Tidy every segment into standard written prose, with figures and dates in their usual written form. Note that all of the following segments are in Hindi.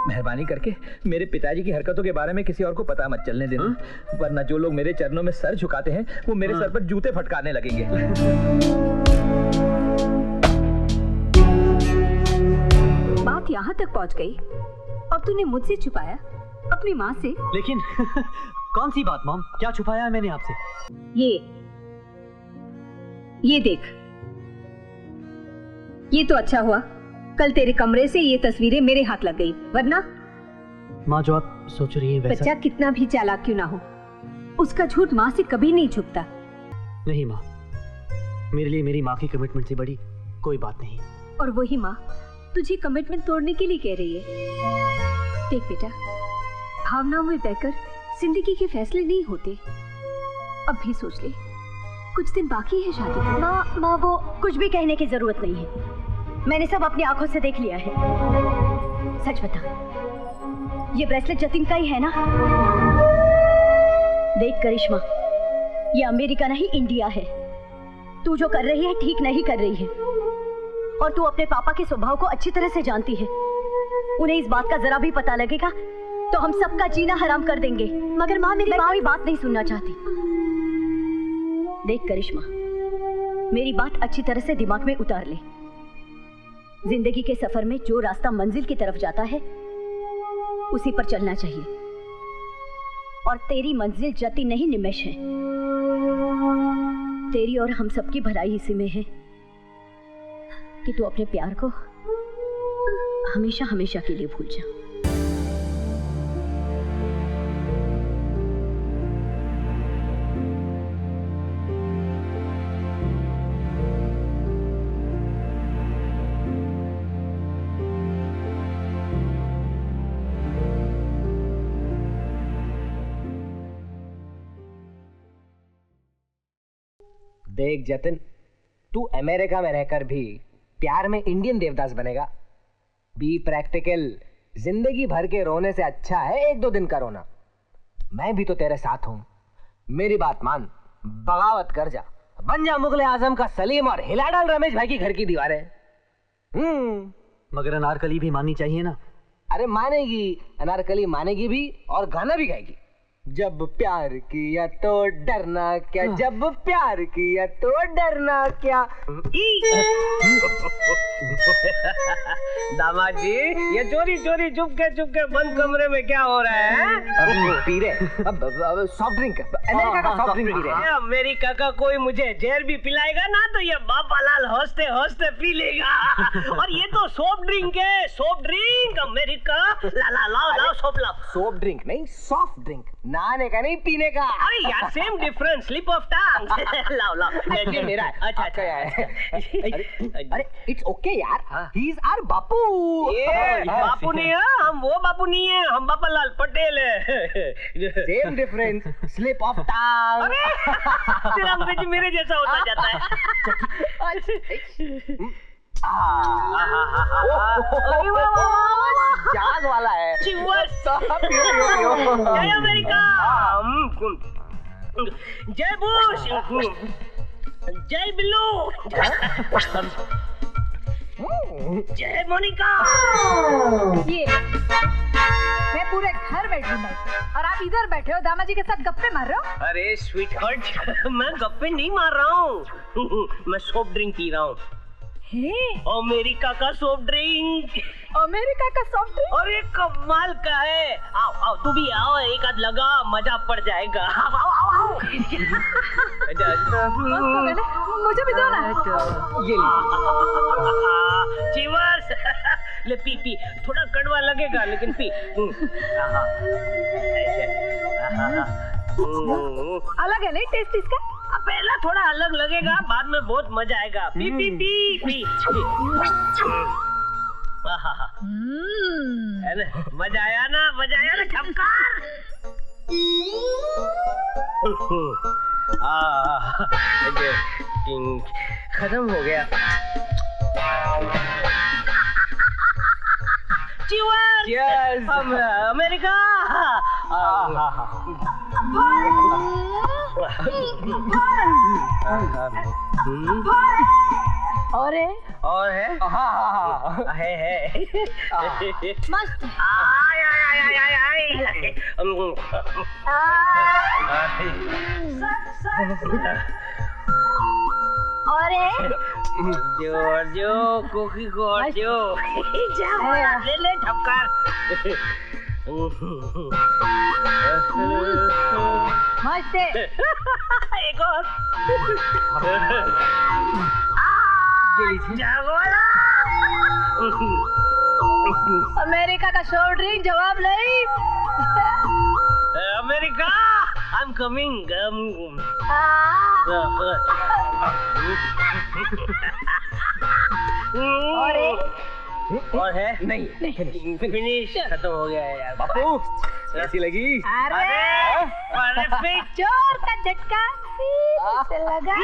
मेहरबानी करके मेरे पिताजी की हरकतों के बारे में किसी और को पता मत चलने देना, वरना जो लोग मेरे चरणों में सर झुकाते हैं वो मेरे सर पर जूते फटकारने लगेंगे। बात यहाँ तक पहुँच गई और तूने मुझसे छुपाया अपनी माँ से। लेकिन कौन सी बात मॉम, क्या छुपाया है मैंने आपसे? ये देख, ये तो अच्छा हुआ कल तेरे कमरे से ये तस्वीरें मेरे हाथ लग गई, वरना माँ जो आप सोच रही हैं वैसा। बच्चा कितना भी चालाक क्यों ना हो, उसका झूठ माँ से कभी नहीं छुपता। नहीं माँ, मेरे लिए मेरी माँ की कमिटमेंट से बड़ी कोई बात नहीं। और वही माँ तुझे कमिटमेंट तोड़ने के लिए कह रही है। देख बेटा, भावनाओं में बहकर जिंदगी के फैसले नहीं होते। अब भी सोच ले, कुछ दिन बाकी है शादी को। माँ वो कुछ भी कहने की जरूरत नहीं है, मैंने सब अपनी आंखों से देख लिया है। सच बता, ये ब्रेसलेट जतिन का ही है ना? देख करिश्मा, ये अमेरिका नहीं इंडिया है। तू जो कर रही है ठीक नहीं कर रही है, और तू अपने पापा के स्वभाव को अच्छी तरह से जानती है। उन्हें इस बात का जरा भी पता लगेगा तो हम सबका जीना हराम कर देंगे। मगर माँ, मेरी कोई बात नहीं सुनना चाहती। देख करिश्मा, मेरी बात अच्छी तरह से दिमाग में उतार ले। जिंदगी के सफर में जो रास्ता मंजिल की तरफ जाता है उसी पर चलना चाहिए, और तेरी मंजिल जतिन नहीं निमेश है। तेरी और हम सबकी भलाई इसी में है कि तू अपने प्यार को हमेशा हमेशा के लिए भूल जा। देख जतिन, तू अमेरिका में रहकर भी प्यार में इंडियन देवदास बनेगा। Be practical. जिंदगी भर के रोने से अच्छा है एक दो दिन का रोना। मैं भी तो तेरे साथ हूं। मेरी बात मान, बगावत कर जा, बन जा मुगले आजम का सलीम और हिला डाल रमेश भाई की घर की दीवारें। मगर अनारकली भी माननी चाहिए ना। अरे मानेगी, अनारकली मानेगी भी और गाना भी गाएगी। जब प्यार किया तो डरना क्या, जब प्यार किया तो डरना क्या। दामाद जी, ये चोरी चोरी चुपके बंद कमरे में क्या हो रहा है? पी रहे सॉफ्ट ड्रिंक, अमेरिका का सॉफ्ट ड्रिंक पी रहे। अमेरिका का कोई मुझे जहर भी पिलाएगा ना तो ये बापालाल हंसते हंसते पी लेगा। और ये तो सॉफ्ट ड्रिंक है, सॉफ्ट ड्रिंक अमेरिका। लाओ सॉफ्ट लाओ। सॉफ्ट ड्रिंक नहीं, सॉफ्ट ड्रिंक, नहाने का नहीं पीने का। अरे यार same difference, slip of tongue. लाओ ये मेरा है। अच्छा अरे इट्स ओके यार, ही इज आवर बापू। ये बापू नहीं है, हम वो बापू नहीं है, हम बापालाल पटेल है। Same difference, slip of tongue. अरे तेरा अंग्रेजी मेरे जैसा होता जाता है। जाग वाला है। जय अमेरिका, जय बुश, जय बिल्लू, जय मोनिका। ये मैं पूरे घर बैठ रही हूँ और आप इधर बैठे हो दामाजी के साथ गप्पे मार रहे हो। अरे स्वीट हार्ट, मैं गप्पे नहीं मार रहा हूँ, मैं सॉफ्ट ड्रिंक पी रहा हूँ। अमेरिका का सॉफ्ट ड्रिंक। अमेरिका का सॉफ्ट ड्रिंक? अरे कमाल का है। आओ तू भी आओ, एक आध लगा, मजा पड़ जाएगा। आओ। मुझे भी दो ना। ये चीवर्स। ले पी, थोड़ा कड़वा लगेगा लेकिन पी। अलग है नहीं टेस्ट इसका? पहला थोड़ा अलग लगेगा, बाद में बहुत मजा आएगा। पी। है ना, मजा आया ना छमकार। खत्म हो गया। Cheers! अमेरिका। और है? है। मस्त। जो कोकी को जो ले ले ठपकार मस्त एक और अमेरिका का शॉर्ट ड्रिंक जवाब नहीं। America I am coming. और है नहीं फिनिश खत्म हो गया है यार। बापू कैसी लगी? अरे जोर का झटका से लगा।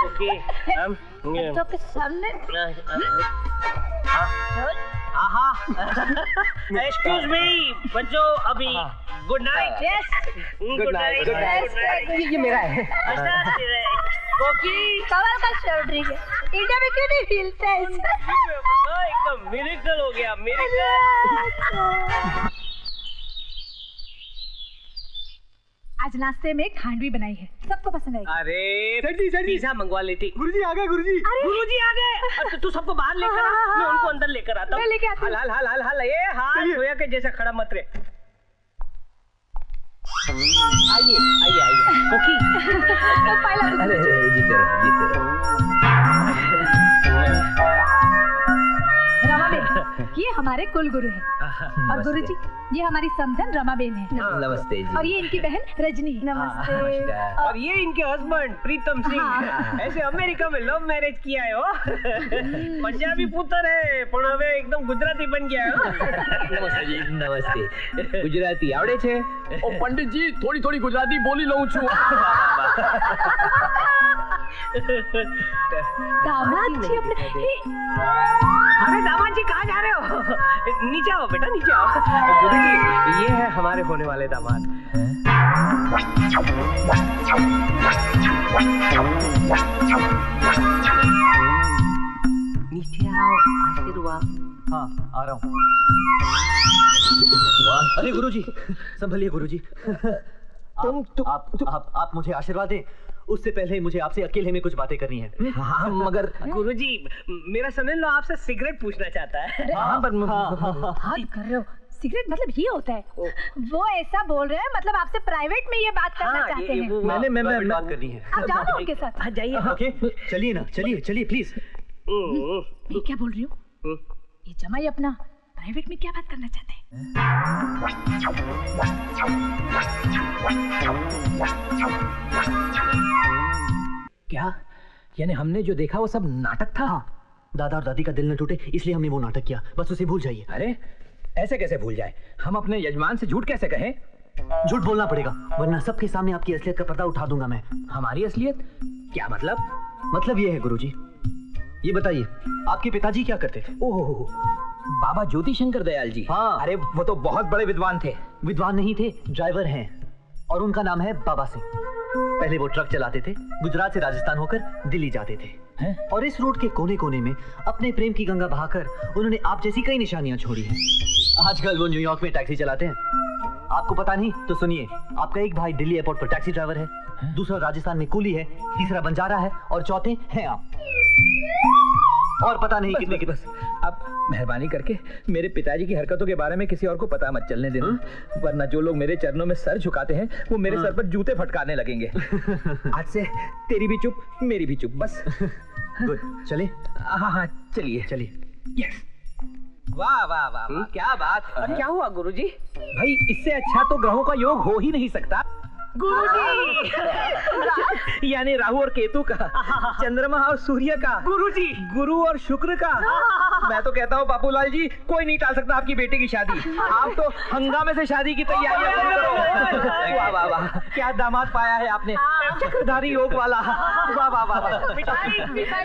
ओके हम तो के सामने एक्सक्यूज मी बच्चों अभी good night. Yes good night good night. ये मेरा है। कोकी कमाल का शॉर्ट ड्रिंक है, इंडिया में क्यों नहीं मिलता है? एकदम मिरेकल हो गया मिरेकल। आज नाश्ते में खांडवी बनाई है, सबको पसंद आई। अरे पिज़्ज़ा मंगवा लेती। गुरुजी आ गए गुरुजी। गुरुजी आ गए। तू सबको बाहर लेकर आ, मैं उनको अंदर लेकर आता हूँ। मैं लेके आती हूँ। हाल ये हाल धोया के जैसा खड़ा मत रे। आइए कोकी। अरे जीते रहो। रमाबेन ये हमारे कुल गुरु हैं और गुरुजी ये हमारी समधन रमाबेन है। नमस्ते जी। और ये इनकी बहन रजनी। नमस्ते। और ये इनके हस्बैंड प्रीतम सिंह। ऐसे अमेरिका में लव मैरिज किया है हो। पंजाबी पुत्र है पण હવે एकदम गुजराती बन गया है। नमस्ते जी। नमस्ते। गुजराती आवड़े छे? ओ पंडित जी थोड़ी गुजराती बोली लઉં છું। दामाद जी अपने अरे दामाद जी कहाँ जा रहे हो? नीचे आओ बेटा नीचे आओ। गुरुजी ये है हमारे होने वाले दामाद। नीचे आओ आशीर्वाद। हाँ आ रहा हूँ। अरे गुरुजी संभलिए गुरुजी। आप मुझे आशीर्वाद दें, उससे पहले मुझे आपसे अकेले में कुछ बातें करनी है। हाँ मगर गुरुजी मेरा सन-इन-लॉ आपसे सिगरेट पूछना चाहता है। हाँ पर हाथ कर रहे हो, सिगरेट मतलब ये होता है। वो ऐसा बोल रहे हैं मतलब आपसे प्राइवेट में ये बात करना चाहते हैं। मैंने बात करनी है। आप जाओ ना उनके साथ। जाइए। ओके चलिए ना, चलिए प्लीज। मैं क्या बोल रही हूँ, ये जमाई अपना प्राइवेट में क्या बात करना चाहते हैं? क्या यानी हमने जो देखा वो सब नाटक था? दादा और दादी का दिल न टूटे इसलिए हमने वो नाटक किया, बस उसे भूल जाइए। अरे ऐसे कैसे भूल जाए? हम अपने यजमान से झूठ कैसे कहें? झूठ बोलना पड़ेगा वरना सबके सामने आपकी असलियत का पर्दा उठा दूंगा मैं। हमारी असलियत? क्या मतलब? मतलब ये है गुरुजी, ये बताइए आपके पिताजी क्या करते थे? ओह बाबा ज्योति शंकर दयाल जी। हाँ। अरे वो तो बहुत बड़े विद्वान थे। विद्वान नहीं थे, ड्राइवर हैं और उनका नाम है बाबा सिंह। पहले वो ट्रक चलाते थे, गुजरात से राजस्थान होकर दिल्ली जाते थे। हैं? और इस रूट के कोने कोने में अपने प्रेम की गंगा बहाकर उन्होंने आप जैसी कई निशानियां छोड़ी हैं। आजकल वो न्यूयॉर्क में टैक्सी चलाते हैं। आपको पता नहीं तो सुनिए, आपका एक भाई दिल्ली एयरपोर्ट पर टैक्सी ड्राइवर है, दूसरा राजस्थान में कूली है, तीसरा बंजारा है और चौथे हैं आप। और पता नहीं कितने कितने। अब मेहरबानी करके मेरे पिताजी की हरकतों के बारे में किसी और को पता मत चलने देना, वरना जो लोग मेरे चरणों में सर झुकाते हैं वो मेरे सर पर जूते फटकारने लगेंगे। आज से तेरी भी चुप मेरी भी चुप, बस। गुड, चले? हाँ चलिए। यस। वाह वाह वाह वाह, क्या बात। और क्या हुआ गुरुजी? भाई इससे अच्छा तो ग्रहों का योग हो ही नहीं सकता। गुरुजी यानी राहु और केतु का, चंद्रमा और सूर्य का, गुरुजी गुरु और शुक्र का। मैं तो कहता हूँ बापूलाल जी, कोई नहीं टाल सकता आपकी बेटे की शादी। आप तो हंगामे से शादी की तैयारियां करो। वाह वाह वाह, क्या दामाद पाया है आपने, चक्रधारी योग वाला। वाह वाह वाह। मिठाई मिठाई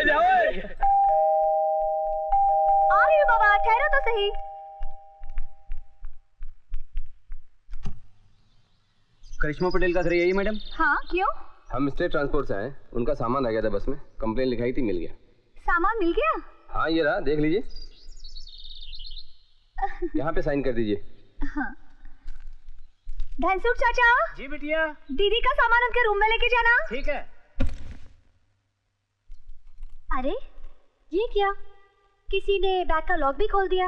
ले आओ। आ रही हूँ बाबा, ठहरो तो सही। करिश्मा पटेल का घर यही मैडम? हाँ क्यों? हम स्टेट ट्रांसपोर्ट से आए, उनका सामान आ गया था बस में, कंप्लेन लिखाई थी, मिल गया। सामान मिल गया? हाँ ये रहा, देख लीजिए। यहाँ पे साइन कर दीजिए। हाँ। धनसुख चाचा। जी बिटिया। दीदी का सामान उनके रूम में लेके जाना। ठीक है। अरे ये क्या, किसी ने बैग का लॉक भी खोल दिया,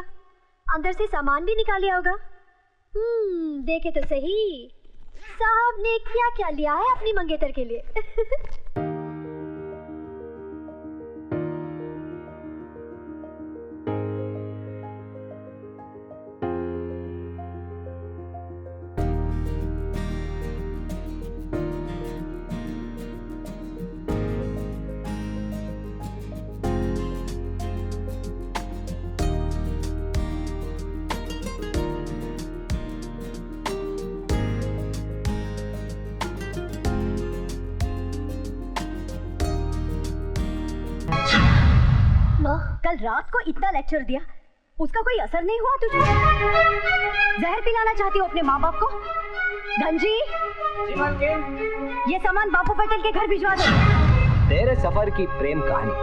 अंदर से सामान भी निकाल लिया होगा। देखे तो सही साहब ने क्या क्या लिया है अपनी मंगेतर के लिए। कल रात को इतना लेक्चर दिया, उसका कोई असर नहीं हुआ तुझे? जहर पिलाना चाहती हो अपने माँ बाप को? धनजी, ये सामान बापू पटेल के घर भिजवा दो। तेरे सफर की प्रेम कहानी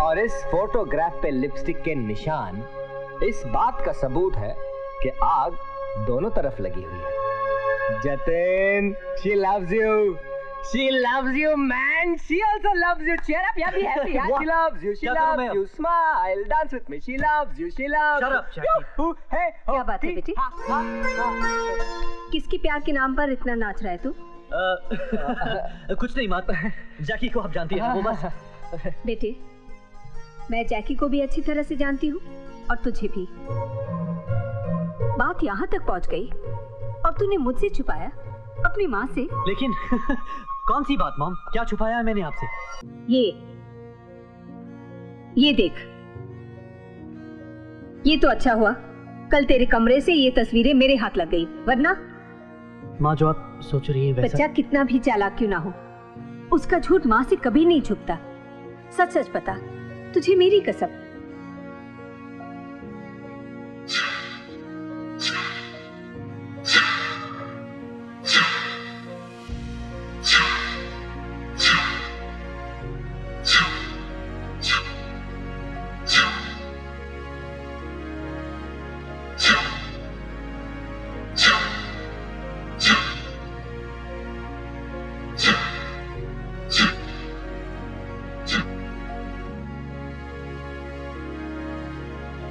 और इस फोटोग्राफ पे लिपस्टिक के निशान इस बात का सबूत है कि आग दोनों तरफ लगी हुई है। Jatin, she loves you. She loves you, man. She also loves you. Cheer up, yeah, be happy. Yeah, she loves you. She loves you. Smile, dance with me. She loves you. She loves you. Shut up, Jackie. Hey, क्या बात है बेटी? किसके प्यार के नाम पर इतना नाच रहा है तू? कुछ नहीं माता है, जैकी को आप जानती हैं, वो बस। बेटे, मैं जैकी को भी अच्छी तरह से जानती हूँ और तुझे भी। बात यहाँ तक पहुँच गई और तूने मुझसे छुपाया अपनी माँ से। लेकिन कौन सी बात मॉम, क्या छुपाया है मैंने आपसे? ये देख, ये तो अच्छा हुआ कल तेरे कमरे से ये तस्वीरें मेरे हाथ लग गई, वरना माँ जो आप सोच रही हैं वैसा। बच्चा कितना भी चालाक क्यों ना हो, उसका झूठ माँ से कभी नहीं छुपता। सच सच बता, तुझे मेरी कसम।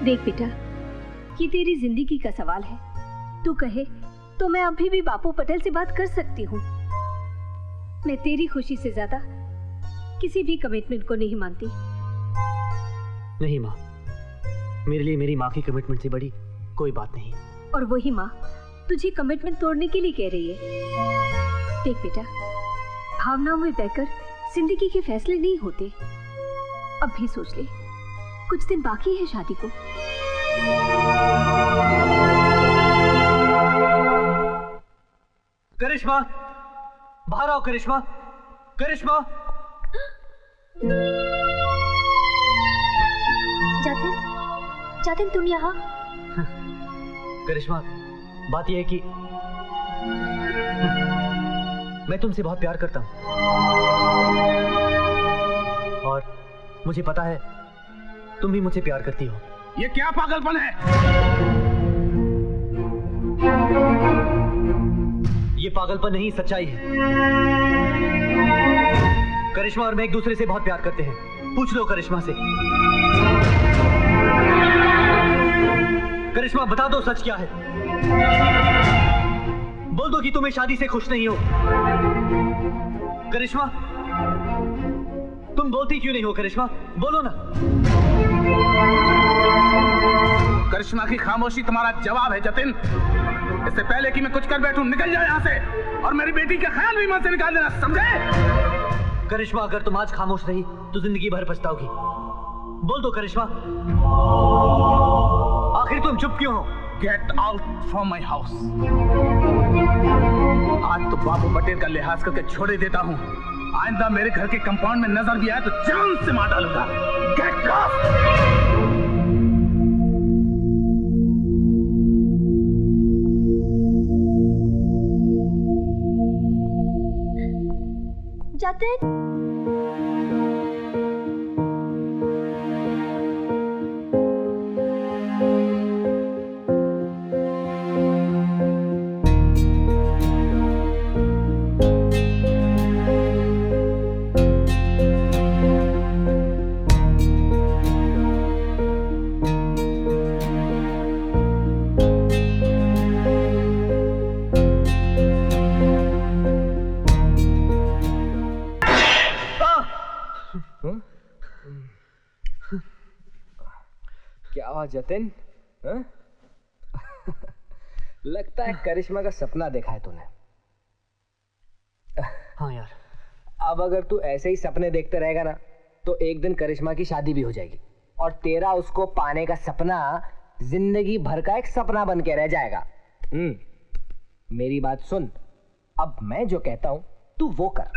देख बेटा, ये तेरी जिंदगी का सवाल है। तू कहे तो मैं अभी भी बापू पटेल से बात कर सकती हूँ। मैं तेरी खुशी से ज्यादा किसी भी कमिटमेंट को नहीं मानती। नहीं माँ, मेरे लिए मेरी माँ की कमिटमेंट से बड़ी कोई बात नहीं। और वही माँ तुझे कमिटमेंट तोड़ने के लिए कह रही है। देख बेटा, भावनाओं में बहकर जिंदगी के फैसले नहीं होते। अब भी सोच ले, कुछ दिन बाकी है शादी को। करिश्मा, बाहर आओ करिश्मा। करिश्मा, जतिन, जतिन तुम यहाँ? करिश्मा, बात यह है कि मैं तुमसे बहुत प्यार करता हूं और मुझे पता है तुम भी मुझसे प्यार करती हो। ये क्या पागलपन है? ये पागलपन नहीं, सच्चाई है। करिश्मा और मैं एक दूसरे से बहुत प्यार करते हैं। पूछ लो करिश्मा से। करिश्मा बता दो सच क्या है। बोल दो कि तुम्हें शादी से खुश नहीं हो। करिश्मा, तुम बोलती क्यों नहीं हो? करिश्मा बोलो ना। करिश्मा की खामोशी तुम्हारा जवाब है जतिन। इससे पहले कि मैं कुछ कर बैठूं, निकल जाओ यहाँ से और मेरी बेटी का ख्याल भी मन से निकाल देना, समझे? करिश्मा, अगर तुम आज खामोश रही तो जिंदगी भर पछताओगी। बोल दो करिश्मा, आखिर तुम चुप क्यों हो? Get out from my house. आज तो बापू पटेल का लिहाज करके छोड़ देता हूँ। आइंदा मेरे घर के कंपाउंड में नजर भी आए तो जान से मार डालूंगा। Get lost. जतिन, क्या हुआ जतिन? लगता है करिश्मा का सपना देखा है तूने। हाँ यार। अब अगर तू ऐसे ही सपने देखते रहेगा ना तो एक दिन करिश्मा की शादी भी हो जाएगी और तेरा उसको पाने का सपना जिंदगी भर का एक सपना बन के रह जाएगा। मेरी बात सुन, अब मैं जो कहता हूं तू वो कर।